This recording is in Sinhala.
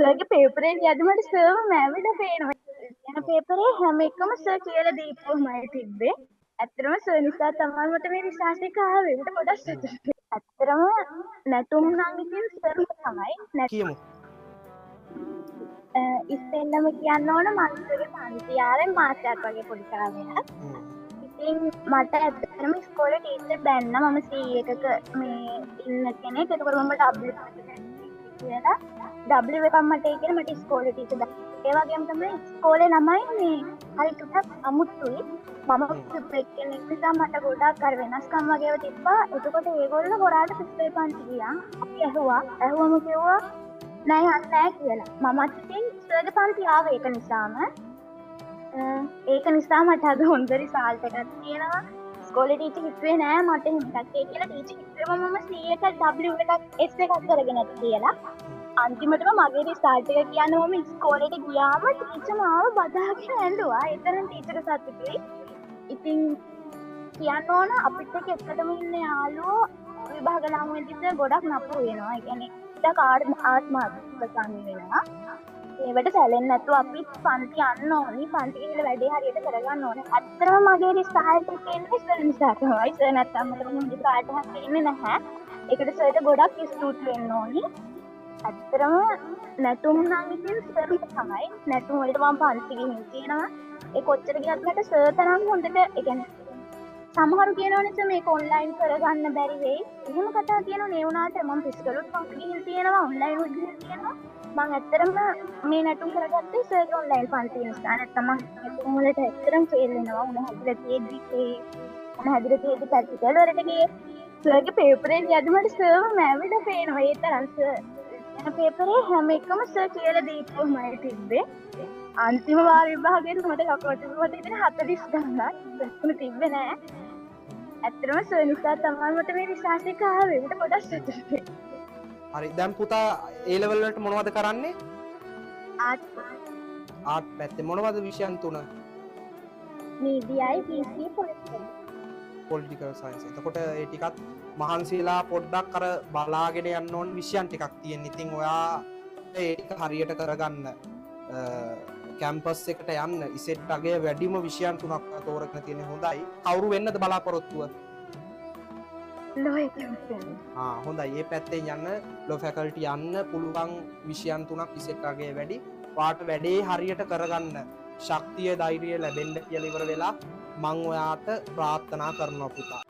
සර්ගේ පේපරේ ලියද්දි මට සර්ව මැවිලා පේනවා. යන පේපරේ හැම එකම සර් කියලා දීපුවමයි තිබ්බේ. ඇත්තටම සර් නිසා තමයි මට මේ රිසර්ච් එක ආවේ. මට ගොඩක් සතුටුයි. ඇත්තටම නැටුම් නම් ඉතින් සර් තමයි. කියමු. ඉස්සෙල්ලම කියන්න ඕන මම ඉස්සෙල්ලා පන්තියාවෙන් මාස්ටර් වගේ පොඩි කාලේ. ඉතින් මට ඇත්තටම ඉස්කෝලේ ටීචර් බැන්න මම C එකක මේ ඉන්න කෙනෙක්. ඒකවල මම W කියලා W එකක් මට ඒ කියලා මට ඉස්කෝලේ ටීචර් බැන්න. ඒ වගේම තමයි ඉස්කෝලේ ළමයි මේ හරි ටිකක් අමුතුයි. මම ප්‍රොජෙක්ට් කෙනෙක් නිසා මට ගොඩක් අර වෙනස්කම් වගේ ඒවා තිබ්බා. එතකොට ඒගොල්ලෝ හොරාට පිස්සුවේ පන්ති ගියා. අපි ඇහුවම කිව්වා නෑ යන්නේ නෑ කියලා. මමත් ඉතින් සර්ගේ පන්ති ආවේ ඒක නිසාම. ඒක නිසා මට අද හොඳ රිසල්ට් එකක් තියෙනවා. ඉස්කෝලේ ටීචර් හිතුවේ නෑ මට හිතක් ඒ කියලා ටීචර් හිතුවේ මම C එකක් W එකක් S එකක් කරගෙන ඇති කියලා. අන්තිමටම මගේ රිසල්ට් එක කියන්න මම ඉස්කෝලේට ගියාම ටීචර් මාව බදාගෙන ඇඬුවා. ඒ තරම් ටීචර් සතුටුයි. ඉතින් කියන්න ඕන අපිත් එක්ක එකටම ඉන්න යාළුවෝ විභාග ළමුවෙන්ට ගොඩක් නපුරු වෙනවා. ඒ කියන්නේ ටිකක් ආත්මාර්ථකම් වෙනවා. ඒවට සැලෙන්නේ නැතුව අපි පන්ති යන්න ඕනි. පන්ති ගිහලා වැඩේ හරියට කරගන්න ඕනේ. ඇත්තටම මගේ රිසල්ට් එක එන්නේ සර් නිසා තමයි. සර් නැත්තම් මට මොන රිසල්ට් එකක් එන්නේ නැහැ. ඒකට සර්ට ගොඩක් ස්තුති වෙන්න ඕනි. ඇත්තටම නැටුම් නම් ඉතින් සර් තමයි. නැටුම් වලට මම පන්ති ගිහින් තියෙනවා. ඒ කොච්චර ගියත් මට සර් තරම් හොඳට ඒ කියන්නේ සමහරු කියනවනේ මේක ඔන්ලයින් කරගන්න බැරි වෙයි. එහෙම කතා කියනවනේ ඒ වුණාට මම ෆිසිකලුත් පන්ති ගිහින් තියෙනවා. ඔන්ලයින් උත් ගිහින් තියෙනවා. මම ඇත්තටම මේ නැටුම් කරගත්තේ සර්ගේ ඔන්ලයින් පන්ති නිසා. නැත්නම් මම නැටුම් වලට ඇත්තටම ෆේල් වෙනවා. උන හැදලා තියෙද්දි ප්‍රැක්ටිකල් වලට ගියේ සර්ගේ පේපරේ ලියද්දි මට සර්ව මැවිලා පේනවා. ඒ තරම් සර් යන පේපරේ හැම එකම සර් කියලා දීපුවමයි තිබ්බේ. අන්තිම වාර විභාගයට මට ලකුණු තිබුණා ඉතින් 40 ගණනක්. ලකුණු තිබ්බේ නෑ. ඇත්තටම සර් නිසා තමයි මට මේ රිසර්ච් එක ආවේ. මට ගොඩක් සතුටුයි. හරි දැන් පුතා A level වලට මොනවද කරන්නේ? ආර්ට් පැත්තේ මොනවද විෂයන් තුන? මීඩියයි PC පොලිටිකල් සයන්ස්. එතකොට ඒ ටිකත් මහන්සිලා පොඩ්ඩක් අර බලාගෙන යන්න ඕන විෂයන් ටිකක් තියෙන. ඉතින් ඔයා ඒ ටික හරියට කරගන්න කැම්පස් එකට යන්න ඉසෙට් අගේ වැඩිම විෂයන් තුනක් තෝරගෙන තියෙන හොඳයි. කවුරු වෙන්නද බලාපොරොත්තුව? හොඳයි ඒ පැත්තේ යන්න ලෝ ෆැකල්ටි යන්න පුළුවන් විෂයන් තුනක් ඉසෙට්ගේ වැඩි පාට වැඩේ හරියට කරගන්න ශක්තිය ධෛර්යය ලැබෙන්න කියලා ඉවර වෙලා මං ඔයාට ප්‍රාර්ථනා කරනවා පුතා.